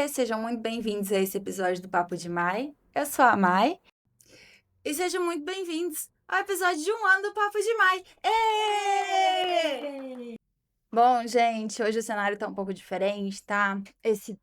Oiê, sejam muito bem-vindos a esse episódio do Papo de Mai. Eu sou a Mai e sejam muito bem-vindos ao episódio de 1 ano do Papo de Mai. Êêê! Bom, gente, hoje o cenário tá um pouco diferente, tá? Esse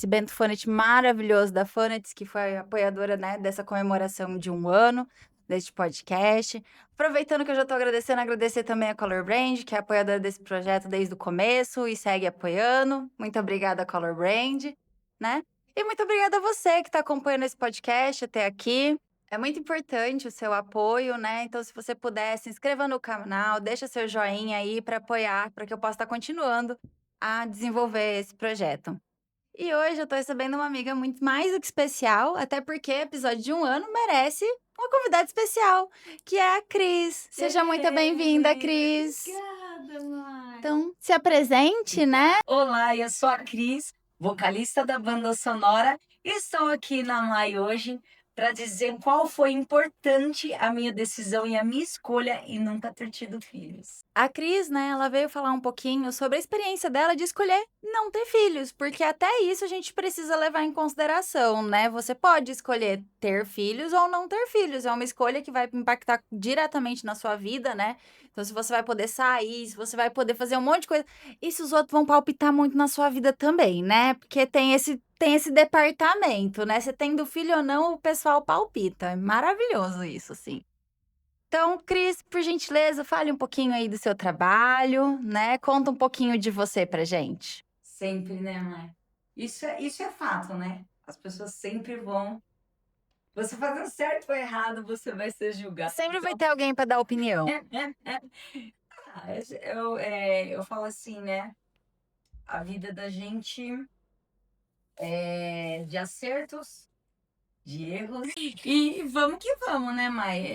Bento Fonet maravilhoso da Fonets, que foi apoiadora, né, dessa comemoração de 1 ano deste podcast. Aproveitando que eu já tô agradecendo, agradecer também a Color Brand, que é apoiadora desse projeto desde o começo e segue apoiando. Muito obrigada, Color Brand, né? E muito obrigada a você que está acompanhando esse podcast até aqui. É muito importante o seu apoio, né? Então, se você puder, se inscreva no canal, deixa seu joinha aí para apoiar, para que eu possa estar continuando a desenvolver esse projeto. E hoje eu tô recebendo uma amiga muito mais do que especial, até porque episódio de 1 ano merece uma convidada especial, que é a Cris. Seja muito bem-vinda, Cris. Obrigada, Mai. Então, se apresente, né? Olá, eu sou a Cris, vocalista da banda sonora, e estou aqui na Mai hoje para dizer qual foi importante a minha decisão e a minha escolha em nunca ter tido filhos. A Cris, né, ela veio falar um pouquinho sobre a experiência dela de escolher não ter filhos, porque até isso a gente precisa levar em consideração, né? Você pode escolher ter filhos ou não ter filhos, é uma escolha que vai impactar diretamente na sua vida, né? Então, se você vai poder sair, se você vai poder fazer um monte de coisa, e se os outros vão palpitar muito na sua vida também, né? Porque tem esse departamento, né? Você tendo filho ou não, o pessoal palpita. É maravilhoso isso, assim. Então, Cris, por gentileza, fale um pouquinho aí do seu trabalho, né? Conta um pouquinho de você pra gente. Sempre, né, Mai? Isso é fato, né? As pessoas sempre vão. Você fazendo certo ou errado, você vai ser julgado. Sempre vai ter alguém pra dar opinião. Eu falo assim, né? A vida da gente é de acertos, de erros. E vamos que vamos, né, Mai?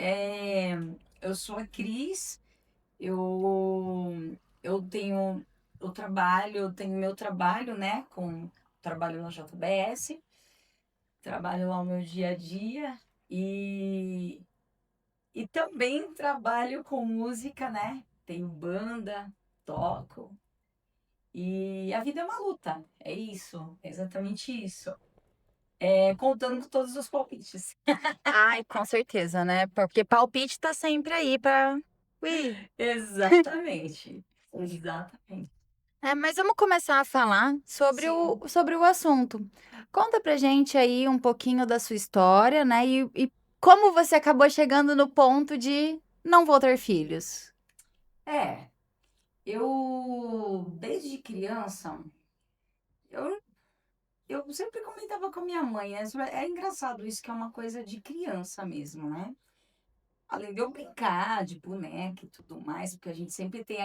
Eu sou a Cris, eu tenho eu tenho meu trabalho, né? Trabalho na JBS, trabalho lá o meu dia a dia e, e também trabalho com música, né? Tenho banda, toco. E a vida é uma luta, é isso, é exatamente isso. Contando com todos os palpites. Ai, com certeza, né? Porque palpite tá sempre aí pra. Ui. Exatamente. Exatamente. Mas vamos começar a falar sobre Sim. o assunto. Conta pra gente aí um pouquinho da sua história, né? E como você acabou chegando no ponto de não vou ter filhos. É, eu desde criança, eu, eu sempre comentava com a minha mãe, é engraçado isso que é uma coisa de criança mesmo, né? Além de eu brincar de boneca e tudo mais, porque a gente sempre tem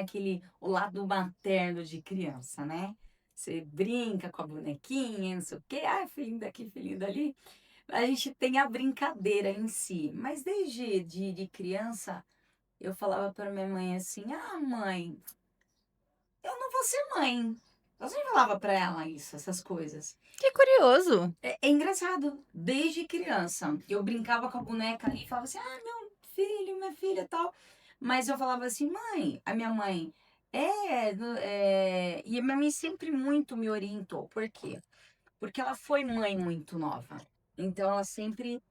o lado materno de criança, né? Você brinca com a bonequinha, não sei o quê, ai, filhinho daqui, filhinho dali. A gente tem a brincadeira em si, mas desde de criança eu falava para minha mãe assim: ah, mãe, eu não vou ser mãe. Eu sempre falava para ela isso, essas coisas. Que curioso. É engraçado, desde criança. Eu brincava com a boneca ali e falava assim: ah, meu filho, minha filha tal. Mas eu falava assim: mãe, a minha mãe. E a minha mãe sempre muito me orientou. Por quê? Porque ela foi mãe muito nova. Então ela sempre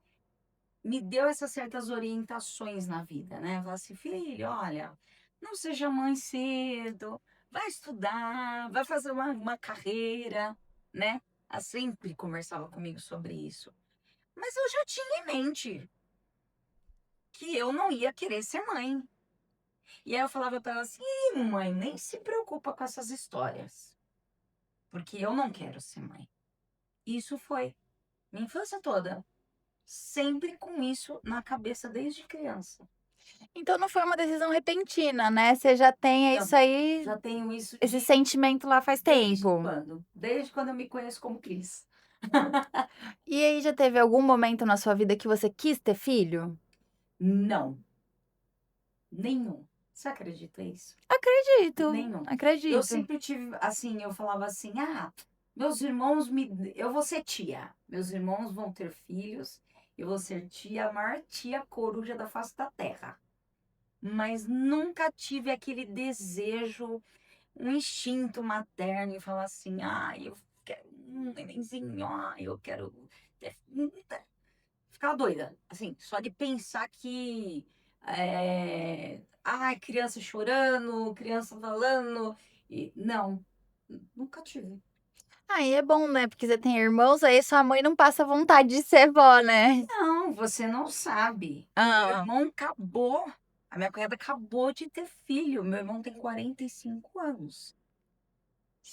me deu essas certas orientações na vida, né? Ela assim, filho, olha, não seja mãe cedo, vai estudar, vai fazer uma carreira, né? Ela sempre conversava comigo sobre isso. Mas eu já tinha em mente que eu não ia querer ser mãe. E aí eu falava para ela assim, "Ih, mãe, nem se preocupa com essas histórias, porque eu não quero ser mãe." Isso foi minha infância toda, sempre com isso na cabeça desde criança. Então não foi uma decisão repentina, né? Você já tem Não, isso aí, já tenho isso esse sentimento lá faz desde tempo. quando? Desde quando eu me conheço como Cris. E aí já teve algum momento na sua vida que você quis ter filho? Não, nenhum. Você acredita nisso? Acredito, Nenhum. Eu acredito. sempre tive, assim, eu falava assim, eu vou ser tia. Meus irmãos vão ter filhos, eu vou ser tia, a maior tia coruja da face da terra. Mas nunca tive aquele desejo, um instinto materno e falar assim, eu quero nenenzinho, ai, eu quero ter... Ficava doida, assim, só de pensar que... Ai, criança chorando, criança falando... E, não, nunca tive. Aí é bom, né? Porque você tem irmãos, aí sua mãe não passa vontade de ser vó, né? Não, você não sabe. O meu Ah, irmão acabou, a minha cunhada acabou de ter filho. Meu irmão tem 45 anos.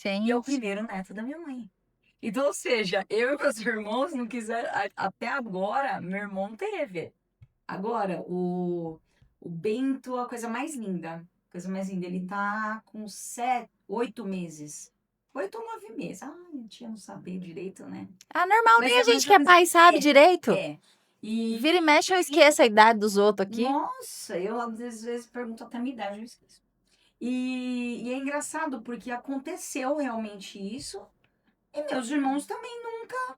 E é o gente. primeiro neto da minha mãe. Então, ou seja, eu e meus irmãos não quiseram. Até agora, meu irmão teve. Agora, o Bento, a coisa mais linda. A coisa mais linda. Ele tá com 8 meses. 8 ou 9 meses. Ah, a gente não saber direito, né? Ah, normal, Mas nem a é mais gente ou que é menos. pai sabe É, direito. é. E, Vira e mexe, eu e esqueço a idade dos outros aqui. nossa, eu às vezes pergunto até a minha idade, eu esqueço. E é engraçado porque aconteceu realmente isso. E meus irmãos também nunca.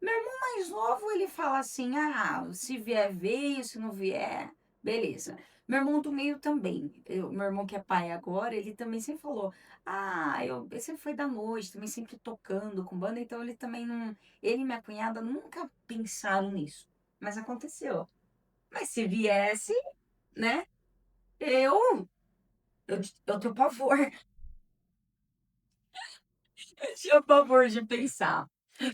Meu irmão mais novo, ele fala assim: ah, se vier, veio, se não vier, beleza. Meu irmão do meio também. Meu irmão que é pai agora, ele também sempre falou: ah, ele sempre foi da noite, também sempre tocando com banda, então ele também não. Ele e minha cunhada nunca pensaram nisso. Mas aconteceu. Mas se viesse, né? Eu, eu tenho pavor. Eu tinha pavor de pensar.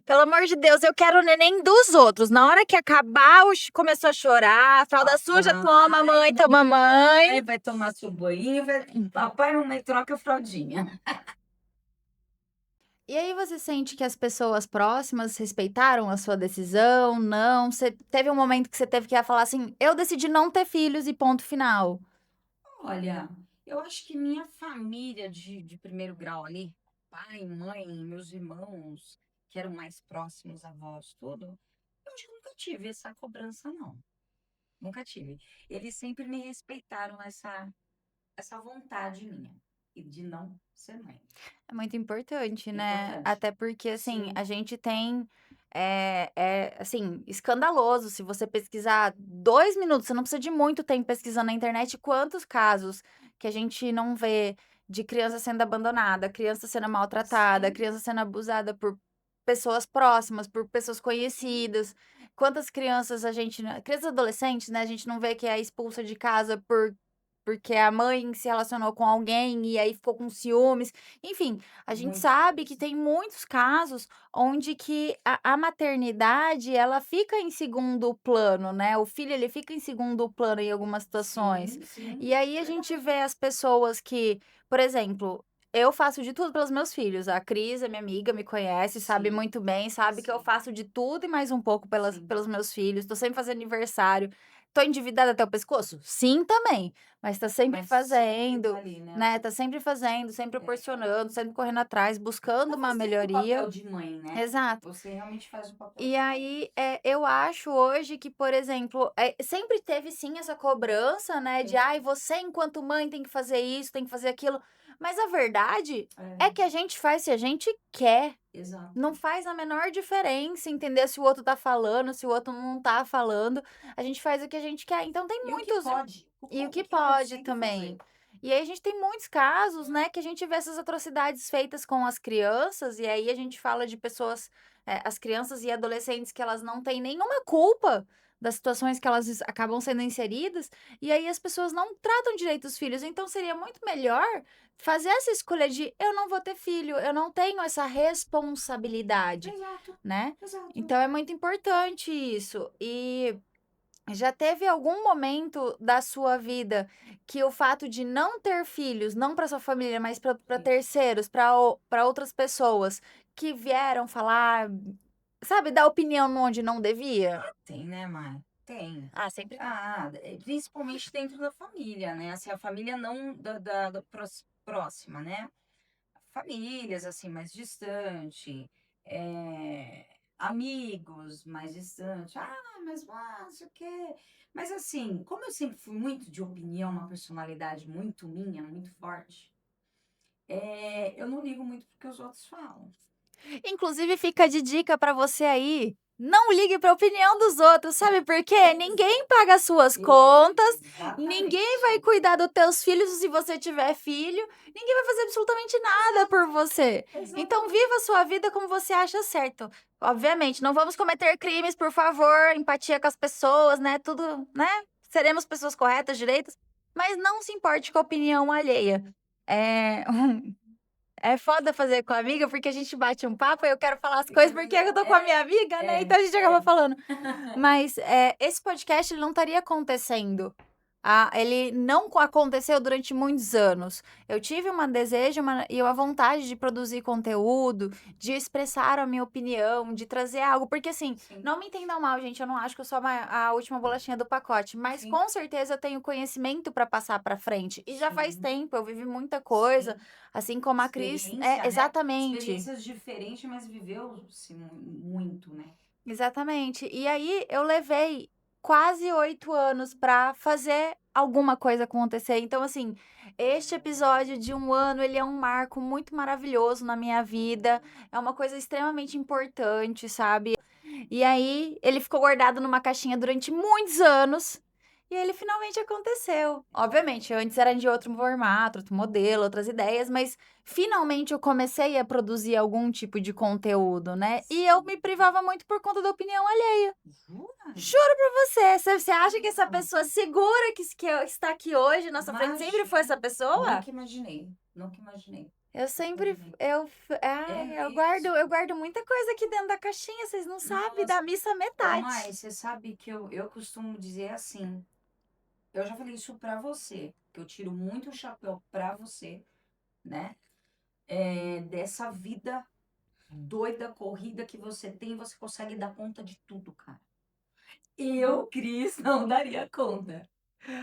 Pelo amor de Deus, eu quero o neném dos outros. Na hora que acabar, começou a chorar, a fralda suja, toma mãe, toma mãe. Aí vai tomar seu banho, papai e mamãe troca a fraldinha. E aí você sente que as pessoas próximas respeitaram a sua decisão? Não? Você teve um momento que você teve que falar assim: eu decidi não ter filhos e ponto final. Olha, eu acho que minha família de primeiro grau ali, pai, mãe, meus irmãos, que eram mais próximos, avós, tudo, eu acho que nunca tive essa cobrança, não. Nunca tive. Eles sempre me respeitaram essa vontade minha e de não ser mãe. É muito importante, né? Importante. Até porque, assim, Sim, a gente tem. Assim, escandaloso. Se você pesquisar 2 minutos, você não precisa de muito tempo pesquisando na internet quantos casos que a gente não vê de criança sendo abandonada, criança sendo maltratada, sim. criança sendo abusada por pessoas próximas, por pessoas conhecidas. Quantas crianças a gente. Crianças e adolescentes, né? A gente não vê que é expulsa de casa porque a mãe se relacionou com alguém e aí ficou com ciúmes. Enfim, a gente Muito. sabe que tem muitos casos onde que a maternidade, ela fica em segundo plano, né, o filho, ele fica em segundo plano em algumas situações. Sim, sim. E aí a gente Verdade. vê as pessoas que, por exemplo, eu faço de tudo pelos meus filhos, a Cris é minha amiga, me conhece, sabe Sim, muito bem, sabe que eu sim, faço de tudo e mais um pouco sim. pelos meus filhos, tô sempre fazendo aniversário. Tô endividada até o pescoço? Sim, também, mas tá sempre Mas sempre tá fazendo, ali, né? né, tá sempre fazendo, sempre É. proporcionando, sempre correndo atrás, buscando Tá uma fazendo o melhoria. papel de mãe, né? Exato. Você realmente faz o papel E de mãe. aí, eu acho hoje que, por exemplo, sempre teve sim essa cobrança, né, de: É, "Ai, você enquanto mãe tem que fazer isso, tem que fazer aquilo", mas a verdade é é, que a gente faz se a gente quer. exato. Não faz a menor diferença entender se o outro tá falando, se o outro não tá falando, a gente faz o que a gente quer. Então tem E o que muitos pode? e o O que que pode consegue também. fazer? E aí a gente tem muitos casos, né, que a gente vê essas atrocidades feitas com as crianças, e aí a gente fala de pessoas, as crianças e adolescentes que elas não têm nenhuma culpa das situações que elas acabam sendo inseridas, e aí as pessoas não tratam direito os filhos. Então seria muito melhor fazer essa escolha de eu não vou ter filho, eu não tenho essa responsabilidade, Exato, né? exato. Então é muito importante isso. E já teve algum momento da sua vida que o fato de não ter filhos, não para sua família, mas para Sim. terceiros, para outras pessoas que vieram falar, sabe, dar opinião onde não devia? Tem, né, Mar? Tem. Ah, sempre. Principalmente dentro da família, né? Assim, a família não da próxima, né? Famílias, assim, mais distante, amigos mais distante. Não sei o quê. Mas, assim, como eu sempre fui muito de opinião, uma personalidade muito minha, muito forte, eu não ligo muito porque os outros falam. Inclusive, fica de dica para você aí. Não ligue pra opinião dos outros, sabe por quê? Ninguém paga as suas contas, ninguém vai cuidar dos teus filhos se você tiver filho, ninguém vai fazer absolutamente nada por você. Então, viva a sua vida como você acha certo. Obviamente, não vamos cometer crimes, por favor, empatia com as pessoas, né? Tudo, né? Seremos pessoas corretas, direitas, mas não se importe com a opinião alheia. É, é foda fazer com a amiga, porque a gente bate um papo e eu quero falar as coisas porque eu tô com a minha amiga, né? Então a gente acaba falando. Mas esse podcast ele não estaria acontecendo. Ele não aconteceu durante muitos anos. Eu tive um desejo e uma vontade de produzir conteúdo, de expressar a minha opinião, de trazer algo. Porque, assim, Sim. não me entendam mal, gente. Eu não acho que eu sou a última bolachinha do pacote. Mas, Sim. com certeza, eu tenho conhecimento para passar para frente. E já faz Sim. tempo, eu vivi muita coisa. Sim. Assim como a Cris. Experiência, né? Exatamente. Experiências diferentes, mas viveu-se muito, né? Exatamente. E aí eu levei quase 8 anos pra fazer alguma coisa acontecer. Então, assim, este episódio de 1 ano, ele é um marco muito maravilhoso na minha vida. É uma coisa extremamente importante, sabe? E aí ele ficou guardado numa caixinha durante muitos anos. E ele finalmente aconteceu. Obviamente, antes era de outro formato, outro modelo, outras ideias, mas finalmente eu comecei a produzir algum tipo de conteúdo, né? E eu me privava muito por conta da opinião alheia. Jura? Juro pra você. Você acha que essa pessoa segura que está aqui hoje, nossa frente, sempre foi essa pessoa? Nunca imaginei. Nunca imaginei. Eu sempre, Imaginei. eu guardo muita coisa aqui dentro da caixinha, vocês não sabem, Nossa. da missa metade. Mas você sabe que eu costumo dizer assim. Eu já falei isso pra você, que eu tiro muito o chapéu pra você, né? Dessa vida doida, corrida que você tem, você consegue dar conta de tudo, cara. Eu, Cris, não daria conta.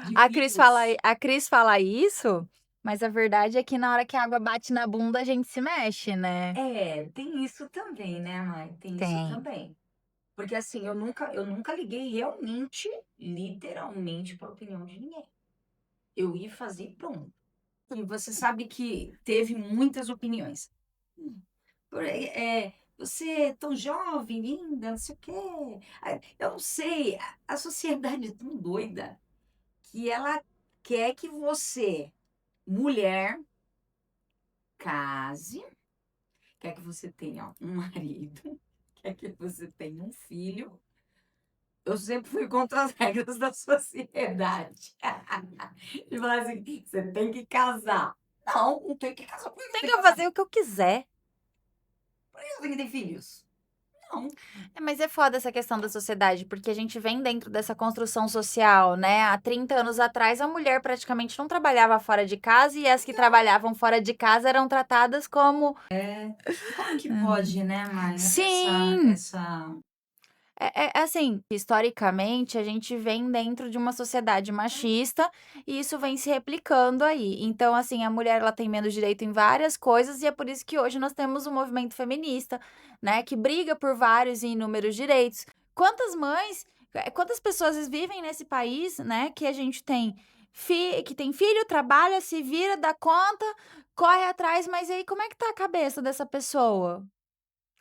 De A Cris filhos. fala isso, mas a verdade é que na hora que a água bate na bunda, a gente se mexe, né? Tem isso também, né, mãe? Tem isso Tem. também. Porque assim, eu nunca liguei realmente, literalmente, pra opinião de ninguém. Eu ia fazer e pronto. E você sabe que teve muitas opiniões. Você é tão jovem, linda, não sei o quê. Eu não sei, a sociedade é tão doida que ela quer que você, mulher, case, quer que você tenha um marido, quer que você tenha um filho. Eu sempre fui contra as regras da sociedade. E falar assim, você tem que casar. Não, não tem que casar. Por que eu Tem tenho que que casar? fazer o que eu quiser. Por que eu tenho que ter filhos? Não. Mas é foda essa questão da sociedade, porque a gente vem dentro dessa construção social, né? Há 30 anos atrás, a mulher praticamente não trabalhava fora de casa e as que trabalhavam fora de casa eram tratadas como. Como que pode, né, Maia? Sim! Essa... Assim, historicamente, a gente vem dentro de uma sociedade machista e isso vem se replicando aí. Então, assim, a mulher ela tem menos direito em várias coisas e é por isso que hoje nós temos um movimento feminista, né, que briga por vários e inúmeros direitos. Quantas mães, quantas pessoas vivem nesse país, né, que a gente tem que tem filho, trabalha, se vira, dá conta, corre atrás, mas aí como é que tá a cabeça dessa pessoa?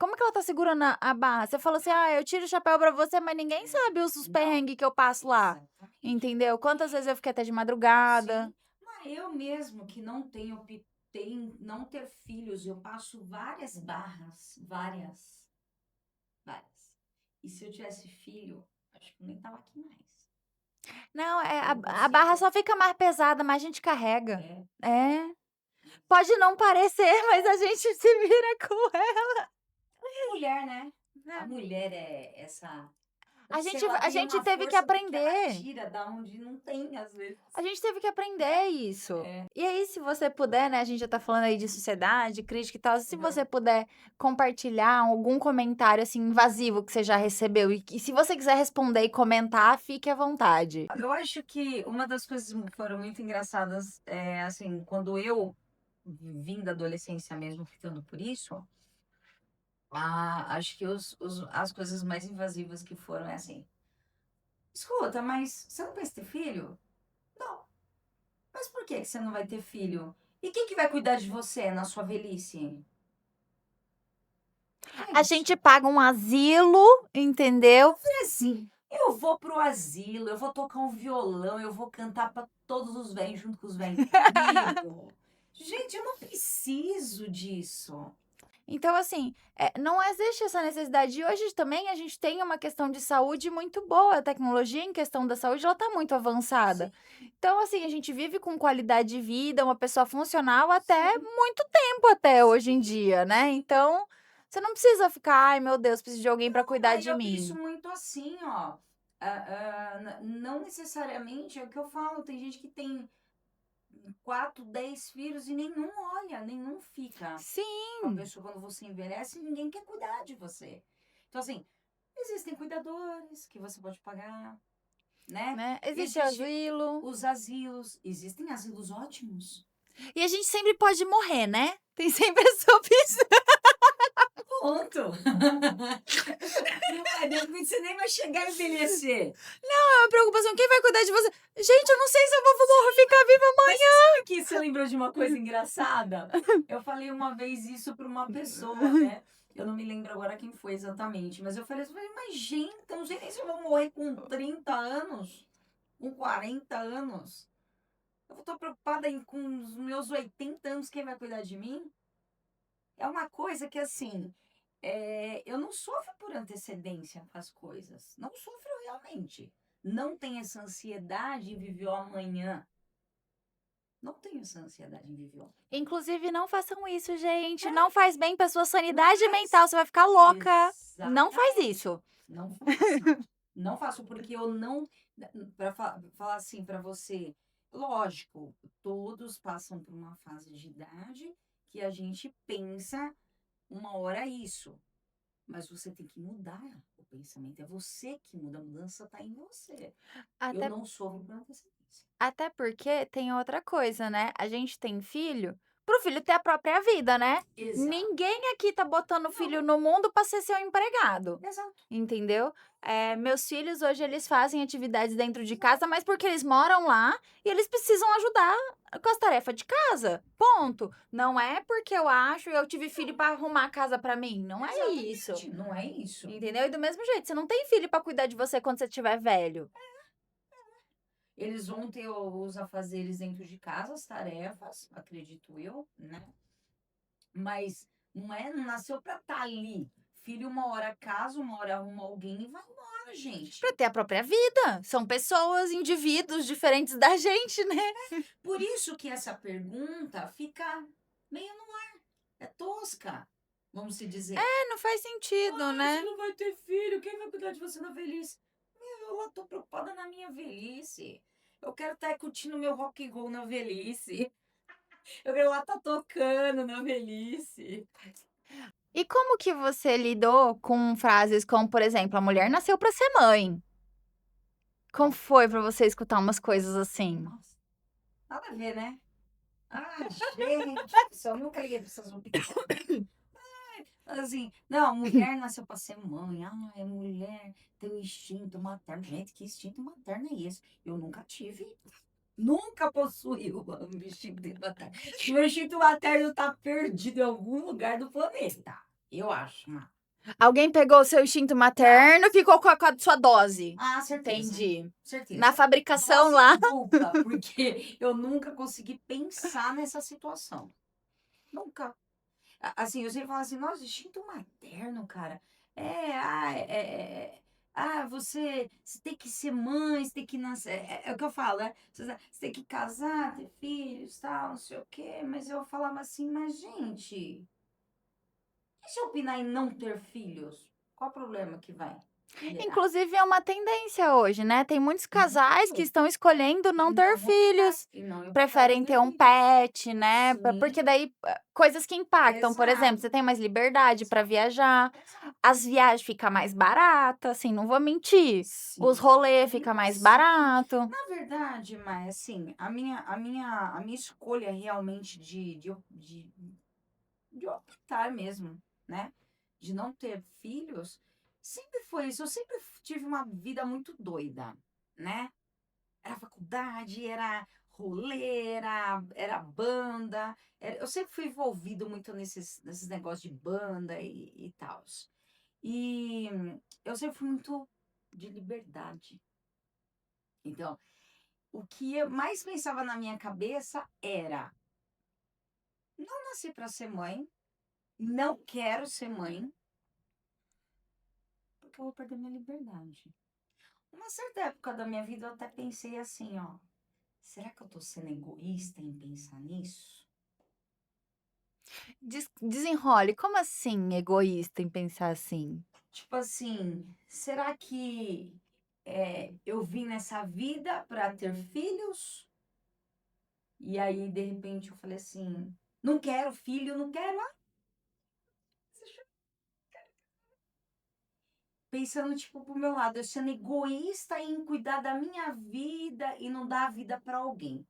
Como que ela tá segurando a barra? Você falou assim: "Ah, eu tiro o chapéu pra você", mas ninguém sabe os Não, perrengues que eu passo lá, exatamente. entendeu? Quantas vezes eu fiquei até de madrugada. Sim, mas eu mesmo que não tenho, não ter filhos, eu passo várias barras, várias, várias. E se eu tivesse filho, acho que eu nem tava aqui mais. Não, Eu não a barra consigo. só fica mais pesada, mas a gente carrega. É. É. Pode não parecer, mas a gente se vira com ela. Mulher, né? A É. mulher é essa. A Sei gente lá, a tem gente uma teve que força que ela aprender. tira da onde não tem, às vezes. A gente teve que aprender isso. E aí, se você puder, né, a gente já tá falando aí de sociedade, crítica e tal, se você puder compartilhar algum comentário, assim, invasivo que você já recebeu, e se você quiser responder e comentar, fique à vontade. Eu acho que uma das coisas que foram muito engraçadas é assim, quando eu vim da adolescência mesmo ficando por isso, acho que as coisas mais invasivas que foram é assim, escuta, mas você não pensa em ter filho? Não. Mas por que que você não vai ter filho? E quem que vai cuidar de você na sua velhice? É A isso. gente paga um asilo, entendeu? É assim, eu vou pro asilo, eu vou tocar um violão, eu vou cantar pra todos os velhos junto com os velhos comigo. Gente, eu não preciso disso. Então, assim, não existe essa necessidade. E hoje também a gente tem uma questão de saúde muito boa. A tecnologia em questão da saúde, ela tá muito Sim, avançada. Então, assim, a gente vive com qualidade de vida, uma pessoa funcional até sim, muito tempo até hoje em sim, dia, né? sim. Então, você não precisa ficar, ai meu Deus, preciso de alguém para cuidar Mas de eu penso mim. muito assim, ó. Não necessariamente é o que eu falo. Tem gente que tem 4, 10 filhos e nenhum olha, nenhum fica com a Sim, pessoa quando você envelhece e ninguém quer cuidar de você. Então, assim, existem cuidadores que você pode pagar, né? né? Existe Existe asilo. os asilos, existem asilos ótimos. E a gente sempre pode morrer, né? Tem sempre essa opção. Ponto. Não é, de repente você nem vai chegar a envelhecer. É uma preocupação. Quem vai cuidar de você? Gente, eu não sei se eu vou morrer, ficar viva Mas amanhã. você sabe que você lembrou de uma coisa engraçada? Eu falei uma vez isso para uma pessoa, né? Eu não me lembro agora quem foi exatamente, mas eu falei assim, mas gente, eu não sei nem se eu vou morrer com 30 anos, com 40 anos. Eu estou preocupada com os meus 80 anos, quem vai cuidar de mim? É uma coisa que, assim, eu não sofro por antecedência com as coisas. Não sofro realmente. Não tenho essa ansiedade em viver o amanhã. Não tenho essa ansiedade em viver o amanhã. Inclusive, não façam isso, gente. Não faz bem pra sua sanidade mental. Mas, Você vai ficar louca. Não faz exatamente. isso. Não faço. Não faço porque eu não. Para falar assim para você, lógico, todos passam por uma fase de idade que a gente pensa uma hora isso. Mas você tem que mudar o pensamento. É você que muda. A mudança está em você. Eu Até, não sofro por antecedência. até porque tem outra coisa, né? A gente tem filho pro filho ter a própria vida, né? Exato. Ninguém aqui tá botando Não, filho no mundo pra ser seu empregado. exato. Entendeu? Meus filhos hoje eles fazem atividades dentro de casa, mas porque eles moram lá e eles precisam ajudar com as tarefas de casa. Ponto. Não é porque eu acho eu tive filho pra arrumar a casa pra mim. Não é isso. Exatamente. Não é isso. Entendeu? E do mesmo jeito, você não tem filho pra cuidar de você quando você estiver velho. Eles vão ter os afazeres dentro de casa, as tarefas, acredito eu, né? Mas não nasceu pra estar ali. Filho, uma hora casa, uma hora arruma alguém e vai embora, Pra gente. ter a própria vida. São pessoas, indivíduos diferentes da gente, né? Por isso que essa pergunta fica meio no ar. É tosca, vamos se dizer. Não faz sentido, Ah, você né? não vai ter filho, quem vai cuidar de você na velhice? Eu lá tô preocupada na minha velhice. Eu quero estar curtindo meu rock and roll na velhice. Eu quero lá estar tocando na velhice. E como que você lidou com frases como, por exemplo, a mulher nasceu pra ser mãe? Como Não, foi pra você escutar umas coisas assim? nossa, nada a ver, né? Ah, gente, eu nunca liguei pra essas opiniões. Assim, não, mulher nasceu pra ser mãe. Ah, é mulher, tem o instinto materno. Gente, que instinto materno é esse? Eu nunca tive. Nunca possuí o instinto materno. Meu instinto materno tá perdido em algum lugar do planeta. Eu acho, Má. Alguém pegou o seu instinto materno e ficou com a sua dose. Ah, certeza. Entendi. Na Certeza. fabricação Dose lá. dupla, porque eu nunca consegui pensar nessa situação. Nunca. Assim, eu sempre falo assim, nossa, instinto materno, cara. Você tem que ser mãe, você tem que nascer. É o que eu falo, né? Você tem que casar, ter filhos, tal, não sei o quê. Mas eu falava assim, mas gente, e se eu opinar em não ter filhos? Qual o problema que vai gerar? Inclusive, é uma tendência hoje, né? Tem muitos casais que Muito. estão escolhendo E não ter não optar. filhos. E não optar por Preferem ter ter um filhos. pet, né? Sim, Porque daí, coisas que impactam. Por exemplo, exato. você tem mais liberdade para Exato. viajar. Exato. As viagens ficam mais baratas, assim, não vou mentir. Os Sim. rolês ficam mais Sim. barato. Na verdade, mas assim, a minha escolha realmente de optar mesmo, né? De não ter filhos, sempre foi isso. Eu sempre tive uma vida muito doida, né? Era faculdade, era roleira, era banda. Eu sempre fui envolvido muito nesses negócios de banda e tal. E eu sempre fui muito de liberdade. Então, o que eu mais pensava na minha cabeça era: não nasci para ser mãe, não quero ser mãe, porque eu vou perder minha liberdade. Uma certa época da minha vida eu até pensei assim, ó, será que eu tô sendo egoísta em pensar nisso? Desenrole, como assim egoísta em pensar assim? Tipo assim, será que eu vim nessa vida para ter filhos? E aí, de repente, eu falei assim, não quero filho, não quero. Pensando, tipo, pro meu lado, eu sendo egoísta em cuidar da minha vida e não dar a vida para alguém.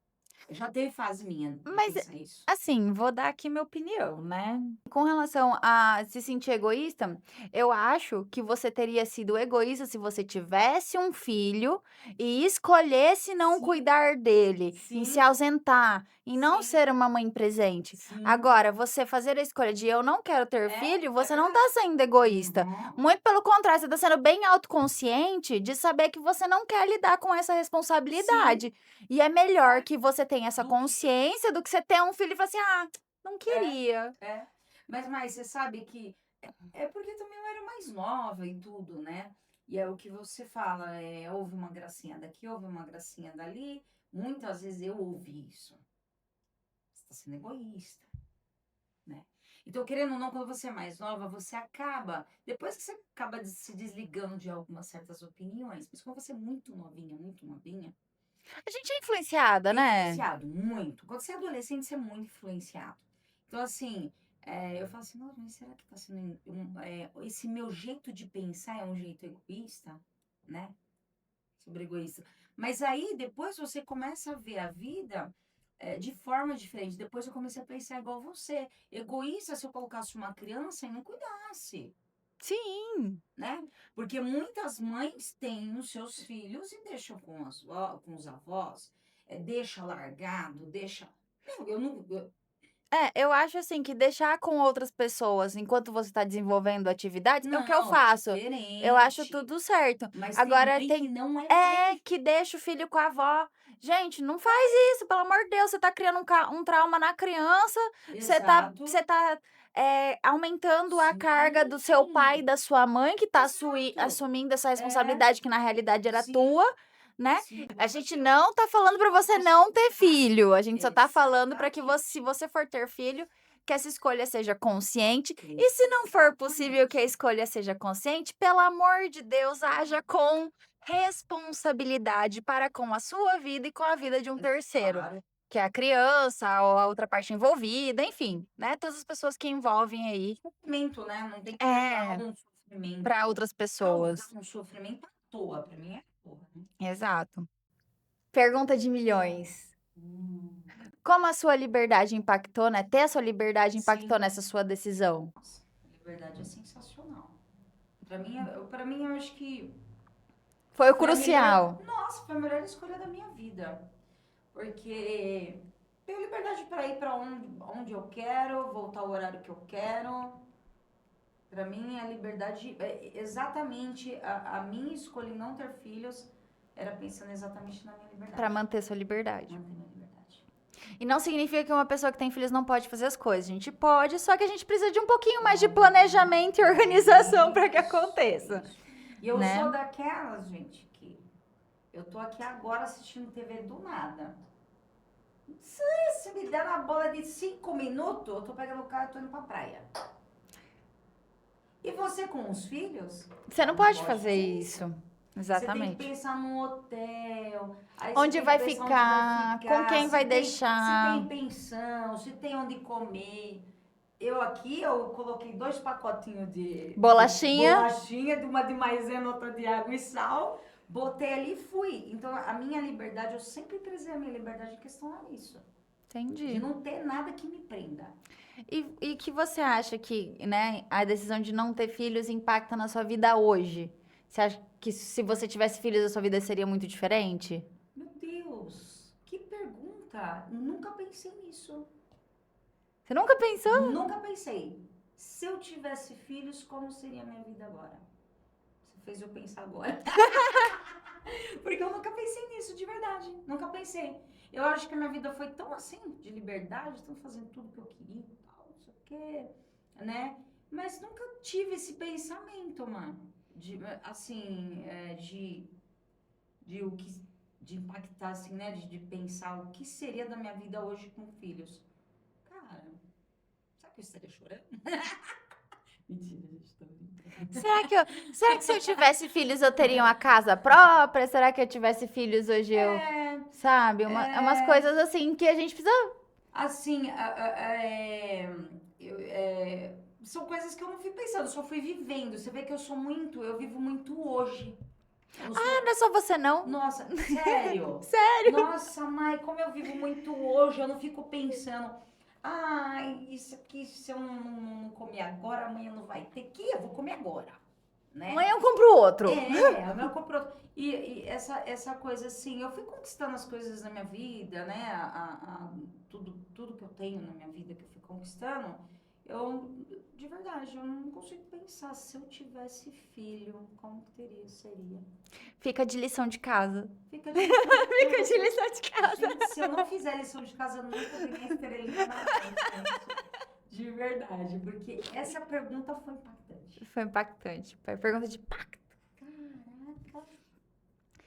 Já teve fase minha de Mas, pensar isso. assim, vou dar aqui minha opinião, né. Com relação a se sentir egoísta, eu acho que você teria sido egoísta se você tivesse um filho e escolhesse não Sim, cuidar dele, em se sim, ausentar, em não sim, ser uma mãe presente. sim. Agora, você fazer a escolha de "eu não quero ter filho", É você não verdade. tá sendo egoísta. Uhum. Muito pelo contrário, você tá sendo bem autoconsciente de saber que você não quer lidar com essa Sim, responsabilidade. E é melhor é. que você tenha essa Do que. consciência do que você ter um filho e falar assim: "Ah, não É, queria". é. Mas você sabe que é porque também eu era mais nova e tudo, né? E é o que você fala, houve uma gracinha daqui, houve uma gracinha dali. Muitas vezes eu ouvi isso. Você está sendo egoísta, né? Então, querendo ou não, quando você é mais nova, você acaba, depois que você acaba se desligando de algumas certas opiniões, mas quando você é muito novinha, A gente é influenciada, é né. influenciado muito. Quando você é adolescente, você é muito influenciado. Então, assim, eu falo assim, nossa, mas será que tá sendo esse meu jeito de pensar é um jeito egoísta, né? Sobre egoísta. Mas aí, depois você começa a ver a vida de forma diferente. Depois eu comecei a pensar igual você. Egoísta se eu colocasse uma criança e não cuidasse, Sim. né? Porque muitas mães têm os seus filhos e deixam com os avós, deixa largado, deixa. Não, eu não. É, eu acho assim que deixar com outras pessoas enquanto você está desenvolvendo atividades é o que eu Não, faço. Eu acho diferente. tudo certo. Mas tem Agora mãe que tem não é mãe. que deixa o filho com a avó. Gente, não faz isso, pelo amor de Deus, você tá criando um trauma na criança, Exato. aumentando a carga do seu pai e Sim, da sua mãe que tá exato. assumindo essa É, responsabilidade que na realidade era sim, tua, né. sim. A gente não tá falando pra você não ter filho, a gente só tá falando pra que Exatamente. você se você for ter filho, que essa escolha seja consciente, e se não for possível que a Exatamente. escolha seja consciente, pelo amor de Deus, haja com responsabilidade para com a sua vida e com a vida de um terceiro, Claro. que é a criança ou a outra parte envolvida, enfim, né, todas as pessoas que envolvem aí Sofrimento, né? Não tem que levar é, um sofrimento, para outras causar pessoas. um sofrimento à toa. Pra mim é à toa, né? Exato. Pergunta de milhões. Hum, Como a sua liberdade impactou, né, ter a sua liberdade impactou sim. nessa sua decisão? Nossa, a liberdade é sensacional. Pra mim, eu acho que Foi o foi a melhor. crucial. Nossa, foi a melhor escolha da minha vida. Porque tenho liberdade para ir para onde eu quero, voltar ao horário que eu quero. Para mim, a liberdade é exatamente a minha escolha em não ter filhos era pensando exatamente na minha Pra liberdade. manter sua liberdade. Manter minha liberdade. E não significa que uma pessoa que tem filhos não pode fazer as coisas. A gente pode, só que a gente precisa de um pouquinho mais de planejamento e organização para que aconteça, Isso. E eu né? sou daquelas, gente, que eu tô aqui agora assistindo TV do nada. Se me der uma bola de 5 minutos, eu tô pegando o carro e tô indo pra praia. E você com os filhos, Você não não pode pode fazer fazer isso. isso. Você tem que Exatamente. pensar num hotel, aí você Onde tem que vai pensar onde vai ficar, com ficar, quem vai se deixar. tem pensão, se tem onde comer. Eu coloquei 2 pacotinhos de Bolachinha, bolachinha, de uma de maisena, outra de água e sal, botei ali e fui. Então a minha liberdade, eu sempre prezei a minha liberdade em questão a isso. De entendi. não ter nada que me prenda. E que você acha que, né, a decisão de não ter filhos impacta na sua vida hoje? Você acha que se você tivesse filhos, a sua vida seria muito diferente? Meu Deus, que pergunta! escuta, nunca pensei nisso. Você nunca pensou? Nunca pensei. Se eu tivesse filhos, como seria a minha vida agora? Você fez eu pensar agora. Porque eu nunca pensei nisso, de verdade. Nunca pensei. Eu acho que a minha vida foi tão assim, de liberdade, tão fazendo tudo que eu queria e tal, não sei o quê, né? Mas nunca tive esse pensamento, mano. De, assim, de o que, de impactar, assim, né? De pensar o que seria da minha vida hoje com filhos. Cara, sabe que eu estaria chorando? Mentira, gente, tô brincando. Será que se eu tivesse filhos eu teria uma casa própria? Será que eu tivesse filhos hoje eu, É, sabe? Umas é, coisas assim que a gente precisa. assim, são coisas que eu não fui pensando, eu só fui vivendo. Você vê que eu vivo muito hoje. Eu não Ah, sou, não é só você não. nossa, sério? Sério? Nossa, mãe, como eu vivo muito hoje, eu não fico pensando, isso aqui, se eu não comer agora, amanhã não vai ter que, eu vou comer agora, né? Amanhã eu compro outro. O meu comprou. E essa coisa assim, eu fui conquistando as coisas na minha vida, né? Tudo que eu tenho na minha vida que eu fui conquistando, eu, de verdade, eu não consigo pensar se eu tivesse filho, como que seria. Fica de lição de casa. Fica de lição de Fica de casa. lição de casa. Gente, se eu não fizer lição de casa, eu nunca vi minha estrelinha na frente, gente. De verdade, porque essa pergunta foi impactante. Foi impactante. Foi pergunta de impacto. Caraca.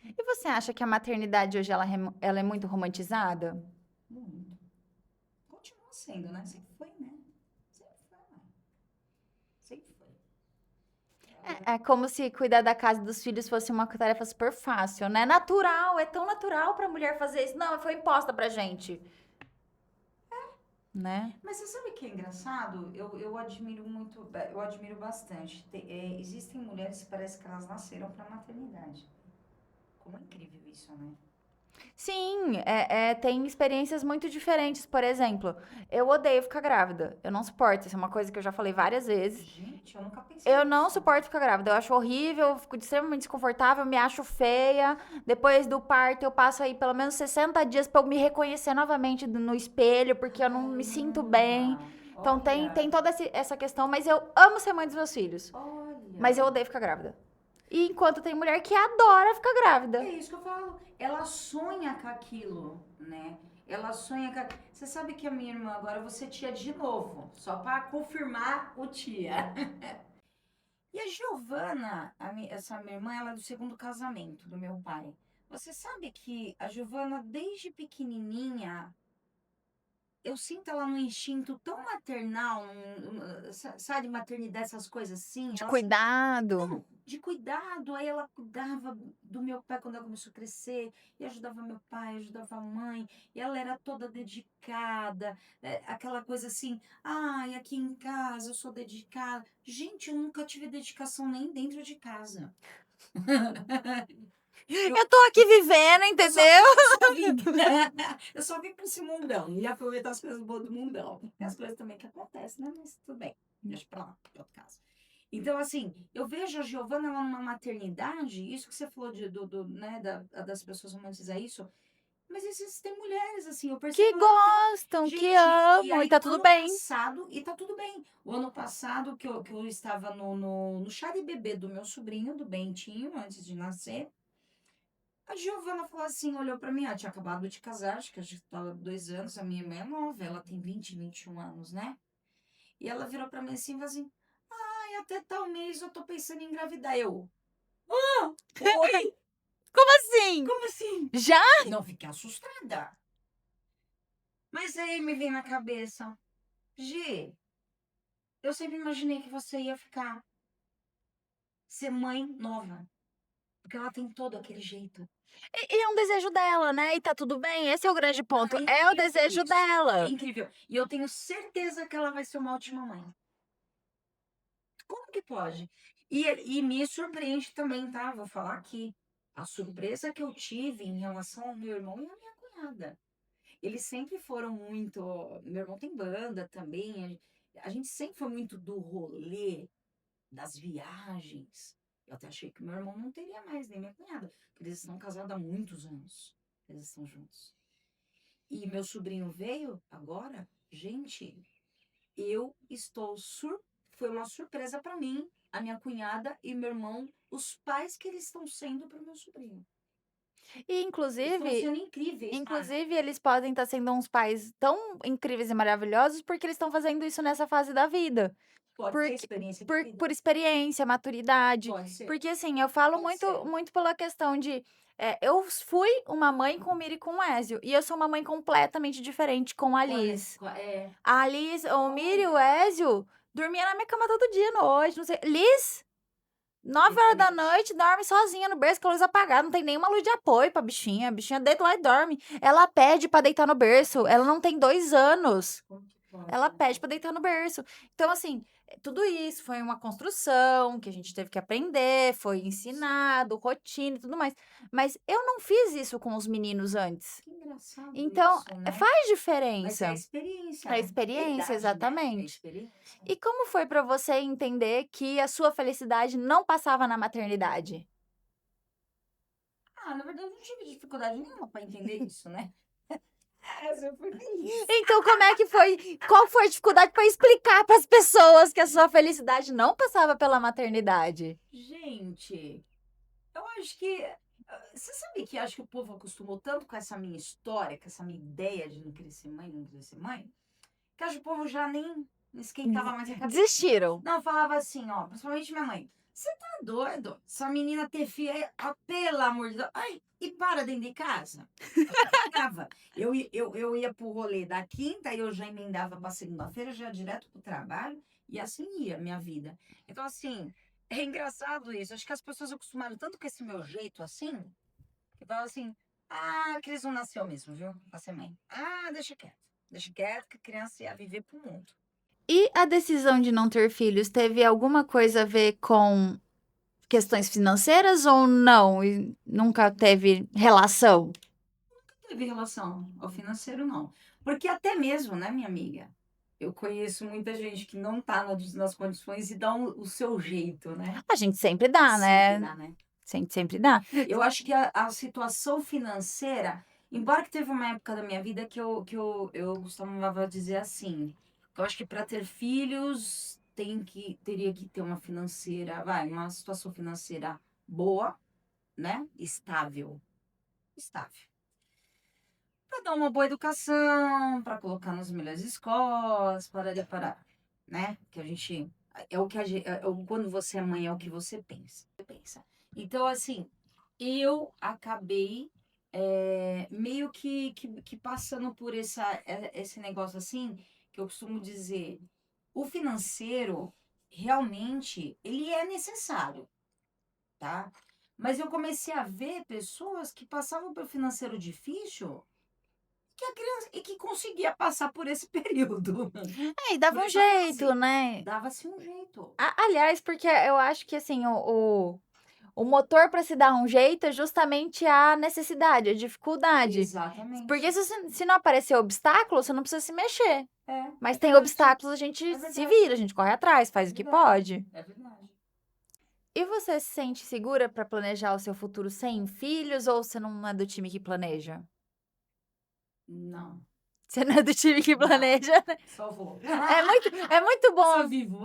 E você acha que a maternidade hoje ela é muito romantizada? Muito. Continua sendo, né? Sempre foi, né? Sempre foi, né? Sempre foi. É como se cuidar da casa dos filhos fosse uma tarefa super fácil, né? Natural, é tão natural pra mulher fazer isso. Não, foi imposta pra gente. Né? Mas você sabe que é engraçado? Eu admiro muito, eu admiro bastante. Existem mulheres que parece que elas nasceram pra maternidade. Como é incrível isso, né? Sim, tem experiências muito diferentes. Por exemplo, eu odeio ficar grávida. Eu não suporto. Isso é uma coisa que eu já falei várias vezes. Gente, eu nunca pensei Eu não nisso. suporto ficar grávida. Eu acho horrível, eu fico extremamente desconfortável, me acho feia. Depois do parto, eu passo aí pelo menos 60 dias pra eu me reconhecer novamente no espelho, porque eu não me sinto bem. Caramba! Então Olha, tem toda essa questão, mas eu amo ser mãe dos meus filhos. Mas eu olha. odeio ficar grávida. E enquanto tem mulher que adora ficar É grávida. isso que eu falo. Ela sonha com aquilo, né? Ela sonha com. Você sabe que a minha irmã, agora você tia de novo, só pra confirmar o tia. E a Giovana, essa minha irmã, ela é do segundo casamento do meu pai. Você sabe que a Giovana, desde pequenininha, eu sinto ela num instinto tão maternal, sabe, maternidade, essas coisas assim. De Ela cuidado. não, de cuidado. Aí ela cuidava do meu pai quando ela começou a crescer, e ajudava meu pai, ajudava a mãe, e ela era toda dedicada, aquela coisa assim, ai, aqui em casa eu sou dedicada. Gente, eu nunca tive dedicação nem dentro de casa. Eu, Eu tô aqui vivendo, entendeu? eu só vim, eu só vim pra esse mundão, e aproveitar as coisas boas do mundão. Tem as coisas também que acontecem, né? Mas tudo bem, deixa pra lá, pra outro caso. Então, assim, eu vejo a Giovana ela numa maternidade, isso que você falou né, das pessoas romantizar isso, mas existem mulheres, assim, eu Que percebo ela tão. gostam, que Gente, e amam, e aí, tá tudo ano bem. passado, e tá tudo bem. O ano passado, que eu estava no chá de bebê do meu sobrinho, do Bentinho, antes de nascer, a Giovana falou assim, olhou pra mim, ela tinha acabado de casar, acho que a gente tava 2 anos, a minha irmã é nova, ela tem 21 anos, né? E ela virou pra mim assim, e falou assim, ai, até tal mês eu tô pensando em engravidar. Oi? Como assim? Como assim? Já? Não, fiquei assustada. Mas aí me vem na cabeça, Gi, eu sempre imaginei que você ia ser mãe nova. Porque ela tem todo aquele jeito. E é um desejo dela, né? E tá tudo bem. Esse é o grande Não, ponto. é É o incrível desejo isso. É dela. incrível. E eu tenho certeza que ela vai ser uma ótima mãe. Como que pode? E me surpreende também, tá? Vou falar aqui. A surpresa que eu tive em relação ao meu irmão e à minha cunhada. Eles sempre foram muito. Meu irmão tem banda também. A gente sempre foi muito do rolê, das viagens. Eu até achei que meu irmão não teria mais, nem minha cunhada. Porque eles estão casados há muitos anos. Eles estão juntos. E meu sobrinho veio agora, gente, eu estou foi uma surpresa para mim, a minha cunhada e meu irmão, os pais que eles estão sendo para o meu sobrinho. E Eles estão inclusive sendo incríveis. Ah, inclusive eles podem estar sendo uns pais tão incríveis e maravilhosos, porque eles estão fazendo isso nessa fase da vida. pode ser Porque experiência de por vida. experiência, maturidade. Pode ser, Porque, assim, eu falo pode muito ser. muito pela questão de, eu fui uma mãe com o Miri e com o Ézio, e eu sou uma mãe completamente diferente com a Olha, Liz. é, A Liz, o Miri e o olha, Ézio dormia na minha cama todo dia à noite, não sei. Liz, 9 horas da diferente. noite, dorme sozinha no berço com a luz apagada, não tem nenhuma luz de apoio pra bichinha. A bichinha deita lá e dorme. Ela pede pra deitar no berço, ela não tem 2 anos. Como que pode, Ela né? pede pra deitar no berço. Então, assim, tudo isso foi uma construção que a gente teve que aprender, foi ensinado, rotina e tudo mais. Mas eu não fiz isso com os meninos antes. Que engraçado Então, isso, né? faz Mas é a diferença. experiência, A né? É a experiência, idade, né? É a exatamente. experiência. E como foi pra você entender que a sua felicidade não passava na maternidade? Ah, na verdade, eu não tive dificuldade nenhuma para entender isso, né? Eu fui feliz. Então, como é que foi? Qual foi a dificuldade pra explicar para as pessoas que a sua felicidade não passava pela maternidade? Gente, eu acho que. Você sabe que acho que o povo acostumou tanto com essa minha história, com essa minha ideia de não querer ser mãe, não querer ser mãe, que acho que o povo já nem esquentava mais a cabeça. Desistiram. Não, falava assim, ó, principalmente minha mãe. Você tá doido? Essa menina ter filho aí, pelo amor de Deus. Ai, e para dentro de casa. Eu ficava. Eu ia pro rolê da quinta, eu já emendava pra segunda-feira, já direto pro trabalho, e assim ia a minha vida. Então, assim, é engraçado isso. Acho que as pessoas acostumaram tanto com esse meu jeito assim, que falam assim, ah, que eles não nasceu mesmo, viu? Pra ser mãe. Ah, deixa quieto. Deixa quieto que a criança ia viver pro mundo. E a decisão de não ter filhos teve alguma coisa a ver com questões financeiras ou não? E nunca teve relação? Teve relação ao financeiro, não. Porque até mesmo, né, minha amiga? Eu conheço muita gente que não tá nas condições e dá o seu jeito, né? A gente sempre dá, Sempre né? dá, né? Sempre dá. Eu acho que a situação financeira, embora que teve uma época da minha vida eu costumava dizer assim, eu acho que para ter filhos teria que ter uma financeira, uma situação financeira boa, né? Estável. Estável. Para dar uma boa educação, para colocar nas melhores escolas, para, né? Que a gente é o que a gente, quando você é mãe é o que você pensa. Então assim, eu acabei meio que passando por esse negócio assim, que eu costumo dizer, o financeiro realmente ele é necessário, tá? Mas eu comecei a ver pessoas que passavam por financeiro difícil que a criança e que conseguia passar por esse período. E dava Por um essa jeito, fase. né? Dava-se um jeito. Aliás, porque eu acho que assim, o motor para se dar um jeito é justamente a necessidade, a dificuldade. Porque Exatamente. se não aparecer obstáculo, você não precisa se mexer. É Mas tem verdade. obstáculos, a gente É se verdade. vira, a gente corre atrás, É faz o que verdade. pode. É verdade. E você se sente segura para planejar o seu futuro sem filhos ou você não é do time que planeja? Não. Você não é do time que Não. planeja, né? Só vou. É muito Só bom. vivo.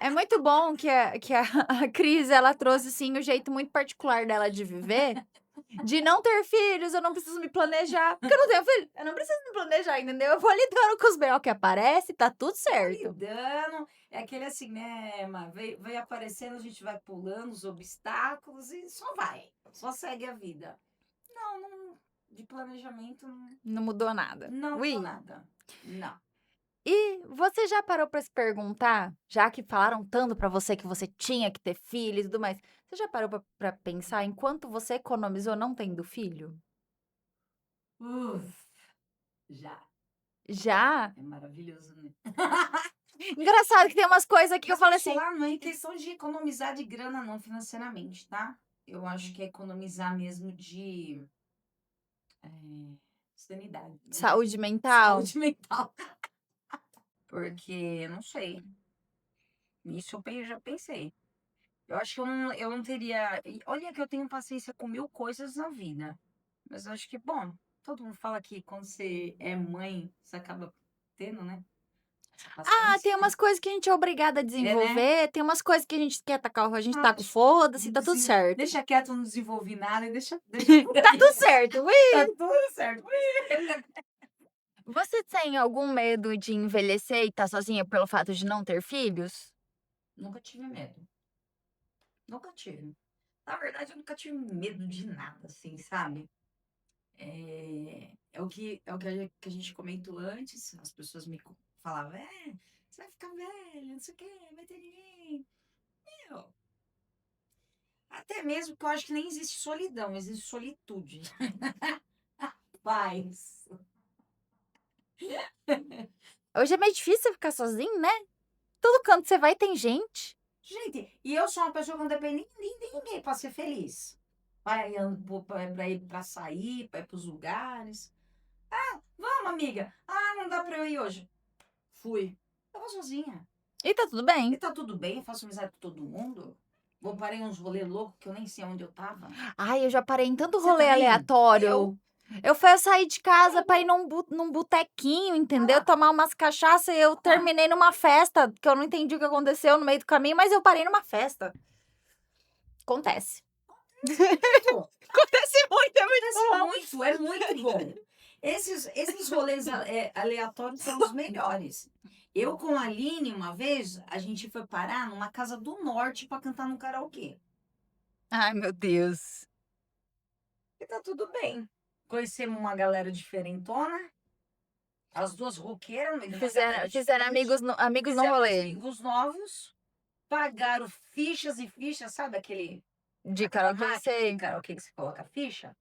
É muito bom que a Cris, ela trouxe, assim, o jeito muito particular dela de viver. De não ter filhos, eu não preciso me planejar. Porque eu não tenho filho, eu não preciso me planejar, entendeu? Eu vou lidando com os B.O. que aparece, tá tudo Vou certo. lidando. É aquele assim, né, veio aparecendo, a gente vai pulando os obstáculos e só vai. Só segue a vida. Não, não de planejamento Não mudou nada. não mudou Ui. nada. Não. E você já parou pra se perguntar, já que falaram tanto pra você que você tinha que ter filho e tudo mais, você já parou pra pensar em quanto você economizou não tendo filho? Uf, já. Já? É maravilhoso, né? Engraçado que tem umas coisas aqui que eu Mas falo vou te assim. falar, não é questão de economizar de grana, não, financeiramente, tá? Eu acho que é economizar mesmo de sanidade, né? Saúde mental. Saúde mental. Porque, não sei, nisso já pensei. Eu acho que eu não teria. Olha que eu tenho paciência com mil coisas na vida. Mas eu acho que, bom. todo mundo fala que quando você é mãe, você acaba tendo, né? Essa Ah, tem paciência. umas coisas que a gente é obrigada a É, né? desenvolver, tem umas coisas que a gente quer tacar, a gente Ah, taca o foda-se, tá tudo certo. deixa quieto, não desenvolvi nada e deixa por Tá aí. tudo certo. Ui. Tá tudo certo. Você tem algum medo de envelhecer e estar sozinha pelo fato de não ter filhos? Nunca tive medo. Nunca tive. Na verdade, eu nunca tive medo de nada, assim, sabe? É o que a gente comentou antes. As pessoas falavam, você vai ficar velha, não sei o quê, vai ter ninguém. Meu, até mesmo que eu acho que nem existe solidão, existe solitude. Paz. Hoje é meio difícil ficar sozinho, né? Todo canto que você vai tem gente. Gente, e eu sou uma pessoa que não depende de ninguém para ser feliz. Para ir para sair, para ir para os lugares. Vamos, amiga. Não dá para eu ir hoje. Fui. Eu vou sozinha. E tá tudo E bem. tá tudo bem, eu faço amizade com todo mundo. Vou parei uns rolê loucos que eu nem sei onde eu tava. Ai, eu já parei em tanto Você rolê também? aleatório. Eu saí de casa pra ir num botequinho, entendeu? Ah. Tomar umas cachaças e eu terminei numa festa, que eu não entendi o que aconteceu no meio do caminho, mas eu parei numa festa. Acontece. Muito. Acontece muito, é muito Acontece bom. muito, é muito bom. Esses rolês aleatórios são os melhores. Eu com a Aline, uma vez, a gente foi parar numa casa do norte pra cantar no karaokê. Ai, meu Deus. E tá tudo bem. Conhecemos uma galera diferentona, as duas roqueiras, uma galera Fizeram diferente. amigos no Fizemos rolê. amigos novos, pagaram fichas e fichas, sabe aquele De aquela karaokê, máquina sei. de karaokê que você coloca ficha?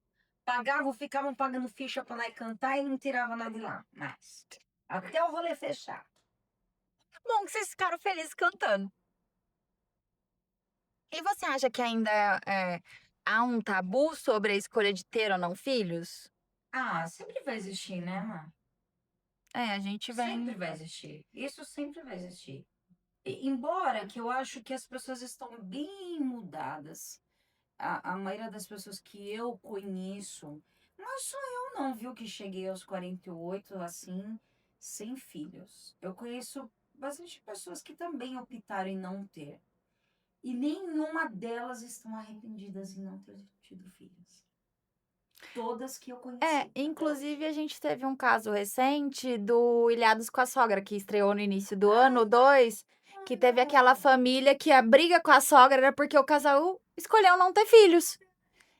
Pagavam, ficavam pagando ficha pra nós cantar e não tirava nada de lá mais. Até o rolê fechar. Bom que vocês ficaram felizes cantando. E você acha que ainda há um tabu sobre a escolha de ter ou não filhos? Sempre vai existir, né, mano? É, a gente Sempre vem. vai existir. Isso sempre vai existir. Embora que eu acho que as pessoas estão bem mudadas. A maioria das pessoas que eu conheço, não sou eu não, viu, que cheguei aos 48 assim, sem filhos. Eu conheço bastante pessoas que também optaram em não ter. E nenhuma delas estão arrependidas em não ter tido filhos. Todas que eu conheci. Inclusive a gente teve um caso recente do Ilhados com a Sogra, que estreou no início do ano, 2, que teve aquela família que a briga com a sogra era porque o casal escolheu não ter filhos.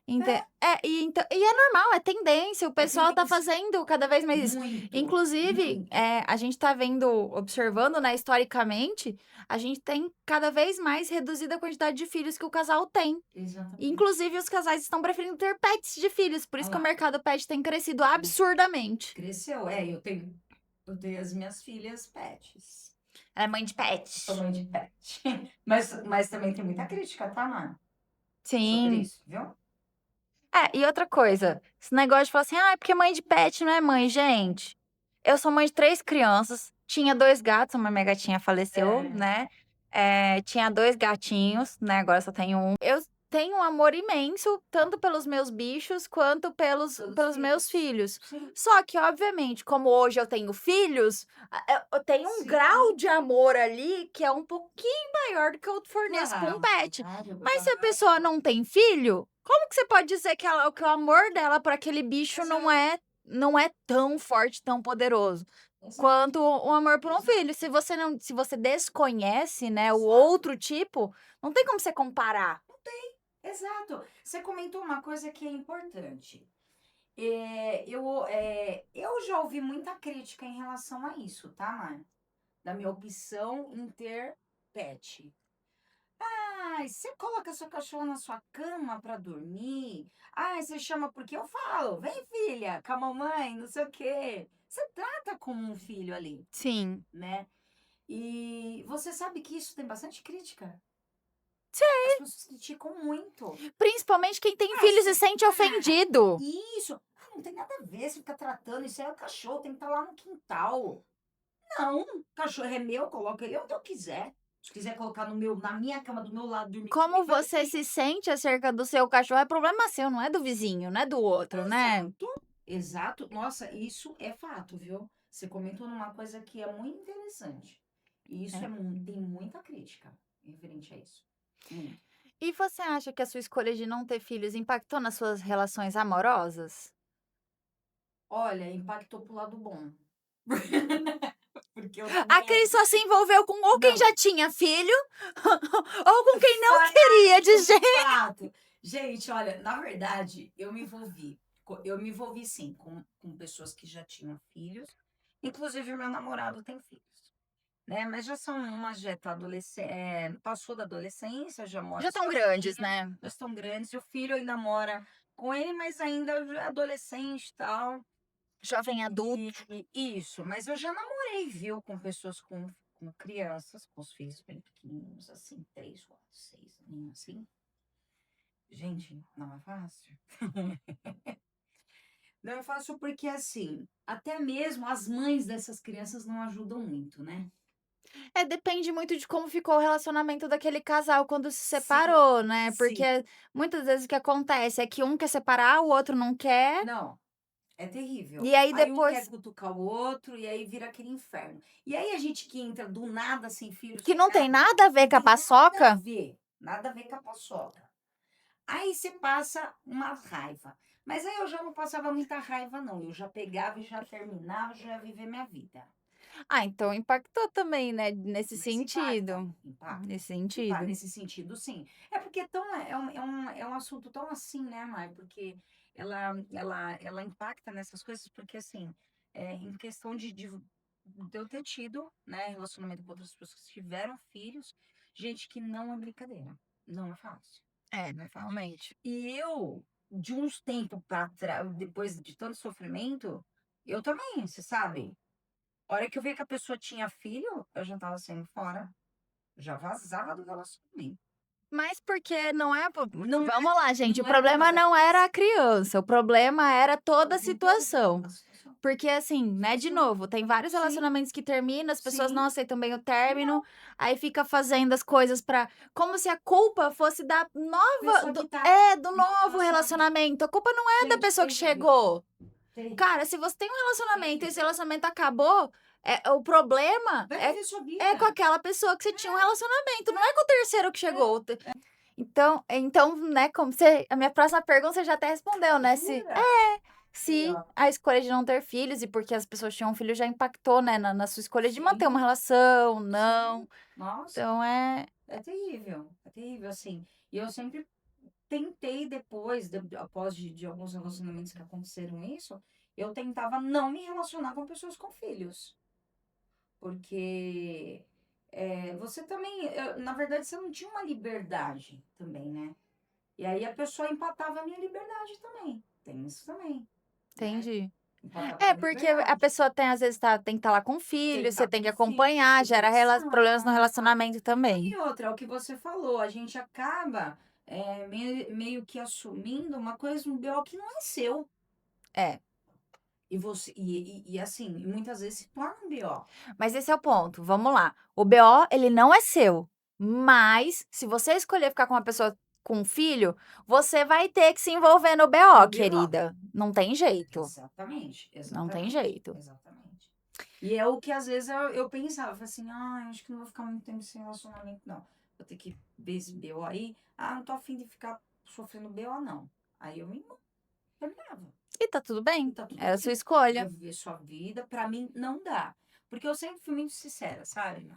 E é normal, é tendência, o pessoal tá tendência. fazendo cada vez mais isso. Muito. Inclusive, muito. a gente tá vendo, observando, né, historicamente, a gente tem cada vez mais reduzida a quantidade de filhos que o casal tem. Exatamente. Inclusive, os casais estão preferindo ter pets de filhos, por isso que o mercado pet tem crescido absurdamente. Cresceu, eu tenho as minhas filhas pets. Ela é mãe de pet. Sou mãe de pet. Mas também tem muita crítica, tá, mano? Sobre Sim. isso, viu? E outra coisa, esse negócio de falar assim, porque mãe de pet não é mãe, gente. Eu sou mãe de 3 crianças, tinha 2 gatos, uma minha gatinha faleceu, né? Tinha 2 gatinhos, né? Agora só tenho um. Eu tenho um amor imenso, tanto pelos meus bichos quanto pelos meus filhos. Sim. Só que, obviamente, como hoje eu tenho filhos, eu tenho um Sim. grau de amor ali que é um pouquinho maior do que eu forneço com um pet. Mas se a pessoa não tem filho, como que você pode dizer que o amor dela por aquele bicho não é tão forte, tão poderoso quanto o amor por um filho? Se você desconhece, né, o outro tipo, não tem como você comparar. Exato. Você comentou uma coisa que é importante. Eu já ouvi muita crítica em relação a isso, tá, Mari? Da minha opção em ter pet. Você coloca sua cachorra na sua cama pra dormir. Você chama porque eu falo, vem filha, com a mamãe, não sei o quê. Você trata como um filho ali, Sim. né? E você sabe que isso tem bastante crítica. Sei. As pessoas criticam muito. Principalmente quem tem filhos e sente ofendido. Isso. Não tem nada a ver se fica tratando. Isso é o cachorro, tem que estar lá no quintal. Não, cachorro é meu, eu coloco ele onde eu quiser. Se quiser colocar na minha cama, do meu lado, dormir Como comigo, você se sente acerca do seu cachorro é problema seu, não é do vizinho, não é do outro, né? Exato. Exato. Nossa, isso é fato, viu? Você comentou numa coisa que é muito interessante. E isso É. tem muita crítica referente a isso. Muito. E você acha que a sua escolha de não ter filhos impactou nas suas relações amorosas? Olha, impactou pro lado bom. Porque eu Aquele também. só se envolveu com ou quem Não, já tinha filho, ou com quem não queria fato, de jeito. fato. Gente, olha, na verdade, eu me envolvi. Eu me envolvi sim com pessoas que já tinham filhos. Inclusive, meu namorado tem filhos, né? Mas já são umas já tá passou da adolescência, já mora Já estão grandes, sozinha, né? já estão grandes. E o filho ainda mora com ele, mas ainda é adolescente e tal. Jovem adulto. Isso, mas eu já namorei, viu, com pessoas com crianças, com os filhos bem pequenininhos, assim, 3, 4, 6 aninhos, assim. Gente, não é fácil. Não é fácil porque, assim, até mesmo as mães dessas crianças não ajudam muito, né? É, depende muito de como ficou o relacionamento daquele casal quando se Sim, separou, né? sim. Porque muitas vezes o que acontece é que um quer separar, o outro não quer, Não, é terrível. e aí Aí um quer depois cutucar o outro e aí vira aquele inferno. E aí a gente que entra do nada sem filhos, que sem não tem nada, nada a ver não com a tem paçoca. nada a ver com a paçoca. Aí você passa uma raiva. Mas aí eu já não passava muita raiva, não. Eu já pegava e já terminava, já ia viver minha vida. Ah, então impactou também, né? Nesse Mas impacta, sentido. impacta. Nesse sentido. Nesse sentido, sim. É porque é um assunto tão assim, né, Mai? Porque ela impacta nessas coisas, porque assim, em questão de eu ter tido, né, relacionamento com outras pessoas que tiveram filhos, gente que não é brincadeira. Não é fácil. É, Não é fácil. realmente. E eu, de uns tempos para trás, depois de tanto sofrimento, eu também, você sabe? A hora que eu vi que a pessoa tinha filho, eu já tava saindo fora. Já vazava do relacionamento. Mas porque não é. Não, Vamos lá, gente. O não era por problema causa não era a disso. criança, o problema era toda a Em todo situação. a situação. Porque, assim, né, de Situação. novo, tem vários Sim, relacionamentos que terminam, as pessoas não sim. aceitam bem o término, Não. aí fica fazendo as coisas pra. Como se a culpa fosse da nova. Pessoa que tá Do no novo relacionamento. relacionamento. A culpa não é da Gente, pessoa que terrível. chegou. Terrível. Cara, se você tem um relacionamento e esse Terrível. relacionamento acabou, o problema Vai é, viver sua é com vida. aquela pessoa que você tinha um relacionamento, não é com o terceiro que chegou. Então, né, como você, a minha próxima pergunta você já até respondeu, né? Se, Jura? Aí, se ó. a escolha de não ter filhos e porque as pessoas tinham filhos já impactou, né, na sua escolha de manter Sim, uma relação, sim. não. Nossa, Então é. é terrível. É terrível, assim. E eu sempre tentei depois, após de alguns relacionamentos que aconteceram isso, eu tentava não me relacionar com pessoas com filhos. Porque você também, na verdade, você não tinha uma liberdade também, né? E aí a pessoa empatava a minha liberdade também. Tem isso também, né? Entendi. Empatava a É, minha porque a liberdade. pessoa tem, às vezes, tem que estar lá com Tem que filho, você estar tem que com filho. acompanhar, gera problemas no Exato. relacionamento também. E outra, é o que você falou, a gente acaba meio que assumindo uma coisa, um BO que não é seu. É. E você, assim, muitas vezes se torna um BO. Mas esse é o ponto. Vamos lá. O BO, ele não é seu. Mas, se você escolher ficar com uma pessoa com um filho, você vai ter que se envolver no No BO, BO. querida. Não tem jeito. Exatamente, Não tem exatamente, jeito. exatamente. E é o que às vezes eu pensava, falei assim, eu acho que não vou ficar muito tempo sem relacionamento, não. Vou ter que ver esse BO aí. Não tô afim de ficar sofrendo BO, não. Aí eu me terminava. E tá tudo E bem. tá tudo Era a sua bem. Vai escolha. viver sua vida. Pra mim, não dá. Porque eu sempre fui muito sincera, sabe?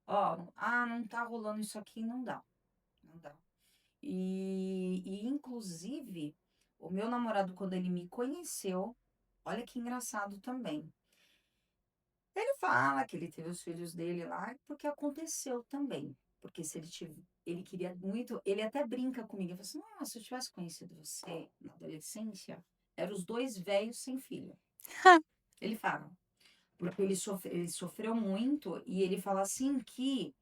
Ó, não tá rolando isso aqui, não dá. Não dá. Inclusive, o meu namorado, quando ele me conheceu, olha que engraçado também. Ele fala que ele teve os filhos dele lá, porque aconteceu também. Porque se ele tive, ele queria muito, ele até brinca comigo. Ele fala assim: Nossa, se eu tivesse conhecido você na adolescência, eram os dois velhos sem filho. Ele fala. Porque ele sofreu muito e ele fala assim que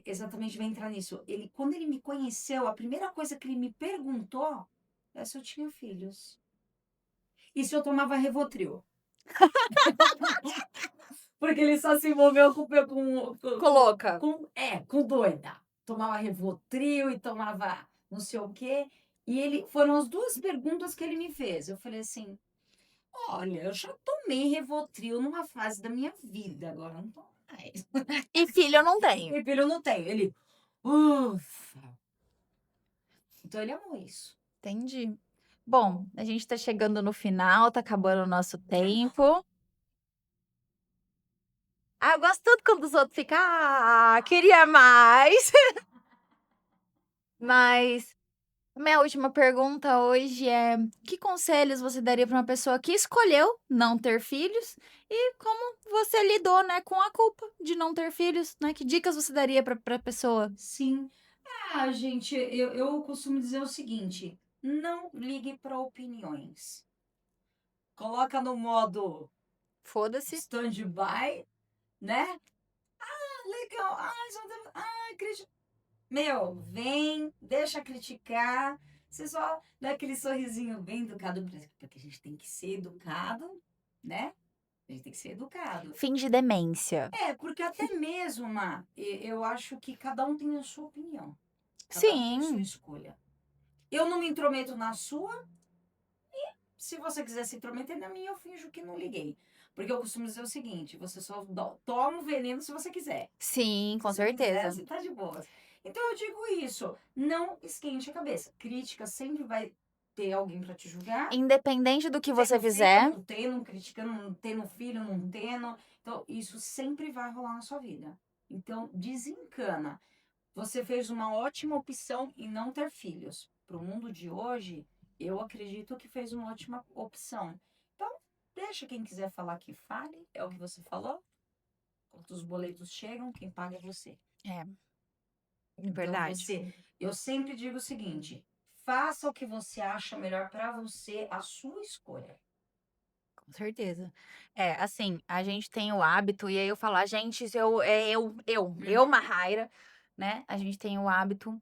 exatamente vai entrar nisso. Quando ele me conheceu, a primeira coisa que ele me perguntou é se eu tinha filhos. E se eu tomava Rivotril. Porque ele só se envolveu Coloca. com doida. Tomava Rivotril e tomava não sei o quê. E foram as duas perguntas que ele me fez. Eu falei assim: olha, eu já tomei Rivotril numa fase da minha vida, agora não tomo mais. E filho eu não tenho. E filho eu não tenho. Ele, ufa. Então ele amou isso. Entendi. Bom, a gente tá chegando no final, tá acabando o nosso tempo. Ah, eu gosto tanto quando os outros ficam, queria mais. Mas minha última pergunta hoje é: que conselhos você daria para uma pessoa que escolheu não ter filhos e como você lidou, né, com a culpa de não ter filhos, né? Que dicas você daria para a pessoa? Sim. Ah, gente, eu costumo dizer o seguinte: não ligue para opiniões. Coloca no modo Foda-se. stand-by, né? Legal. Meu, vem, deixa criticar. Você só dá aquele sorrisinho bem educado, porque a gente tem que ser educado, né? A gente tem que ser educado. Fim de demência. Porque até mesmo, eu acho que cada um tem a sua opinião. Cada um tem a sua Sim, escolha. Eu não me intrometo na sua, se você quiser se intrometer na minha, eu finjo que não liguei. Porque eu costumo dizer o seguinte: você só toma o veneno se você quiser. sim, com Se não quiser, certeza. você tá de boa. Então eu digo isso: não esquente a cabeça. Crítica sempre vai ter alguém para te julgar. Independente do que você Tendo filho, fizer, não tendo, criticando, não tendo filho, não tendo. Então, isso sempre vai rolar na sua vida. Então, desencana. Você fez uma ótima opção em não ter filhos. Para o mundo de hoje, eu acredito que fez uma ótima opção. Então, deixa quem quiser falar que fale, é o que você falou. Quando os boletos chegam, quem paga é você. é Então, verdade. eu sempre digo o seguinte: faça o que você acha melhor para você, a sua escolha. Com certeza. É, assim, a gente tem o hábito, e aí eu falo, a gente, eu, Mahaira, né? A gente tem o hábito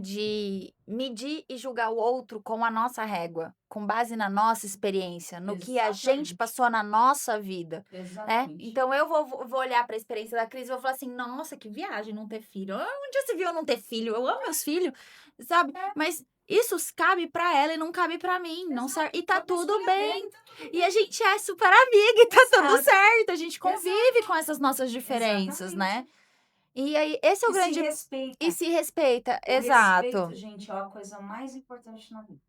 de medir e julgar o outro com a nossa régua, com base na nossa experiência, no que a gente Exatamente. passou na nossa vida, né? Exatamente. Então eu vou olhar para a experiência da Cris e vou falar assim: nossa, que viagem não ter filho. Onde já se viu eu não ter filho? Eu amo meus filhos, sabe? É. Mas isso cabe para ela e não cabe para mim, não serve. E tá Foi pra tudo escolha bem. dele, tá tudo E bem. a gente é super amiga e tá tudo Exato. certo. A gente convive Exato. com essas nossas diferenças, né? Exatamente. E aí, esse é o E se grande. E respeita. se respeita, O respeito, exato. gente, é a coisa mais importante na vida.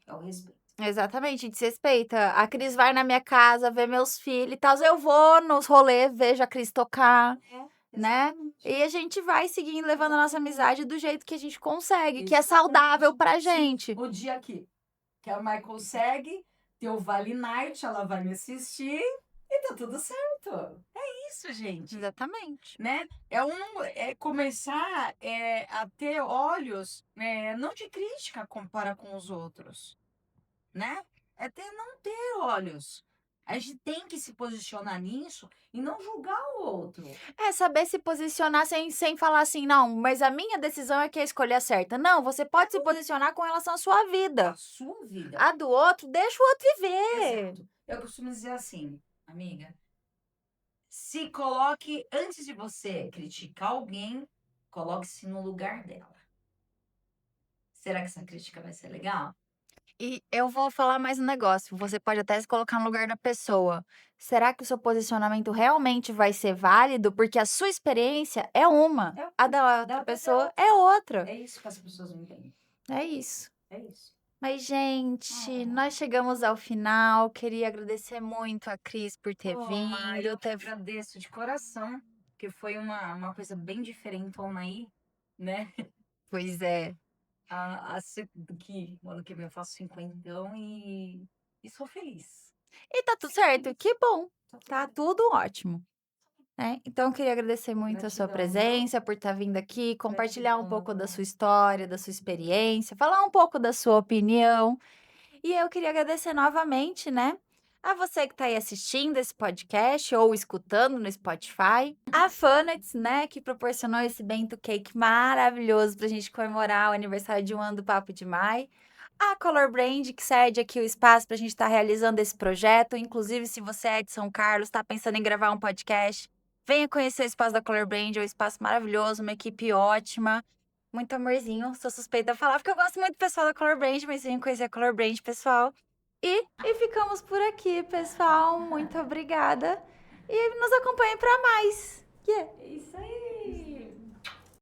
É o respeito. Exatamente, a gente se respeita. A Cris vai na minha casa ver meus filhos e tal. Eu vou nos rolês, vejo a Cris tocar, né? Exatamente. E a gente vai seguindo, levando a nossa Exatamente. amizade do jeito que a gente consegue, que é Exatamente. saudável pra Sim, gente. o dia que a Mai consegue ter o Vale Night, ela vai me assistir e tá tudo certo. É isso, gente. Exatamente. Né? É começar a ter olhos, não de crítica para com os outros, né? Não ter olhos. A gente tem que se posicionar nisso e não julgar o outro. É saber se posicionar sem falar assim, não, mas a minha decisão é que a escolha é certa. Não, você pode se posicionar com relação à sua vida. A sua vida. A do outro, deixa o outro viver. Exato. Eu costumo dizer assim, amiga, se coloque, antes de você criticar alguém, coloque-se no lugar dela. Será que essa crítica vai ser legal? E eu vou falar mais um negócio, você pode até se colocar no lugar da pessoa. Será que o seu posicionamento realmente vai ser válido? Porque a sua experiência é uma, É a uma, da da outra outra é pessoa outra. é outra. É isso que as pessoas não entendem. É isso. É isso. Mas, gente, Ah, nós chegamos ao final. Queria agradecer muito a Cris por ter Mai, vindo. eu que agradeço de coração, que foi uma coisa bem diferentona aí, né? Pois é. Que o ano que vem eu faço 50 e sou feliz. E tá tudo certo, que bom. Tá Certo. tudo ótimo. Né? Então, eu queria agradecer muito a sua Gratidão. presença, por estar vindo aqui, compartilhar um Gratidão, pouco da Ana. sua história, da sua experiência, falar um pouco da sua opinião. E eu queria agradecer novamente, né? A você que está aí assistindo esse podcast ou escutando no Spotify. A Funnets, né? Que proporcionou esse bento cake maravilhoso para a gente comemorar o aniversário de um ano do Papo de Mai. A Color Brand, que cede aqui o espaço para a gente estar realizando esse projeto. Inclusive, se você é de São Carlos, está pensando em gravar um podcast, venha conhecer o espaço da Color Brand, é um espaço maravilhoso, uma equipe ótima. muito amorzinho. Sou suspeita a falar, porque eu gosto muito do pessoal da Color Brand, mas venho conhecer a Color Brand, pessoal. E ficamos por aqui, pessoal. Muito obrigada. E nos acompanhem para mais. Yeah. É isso aí.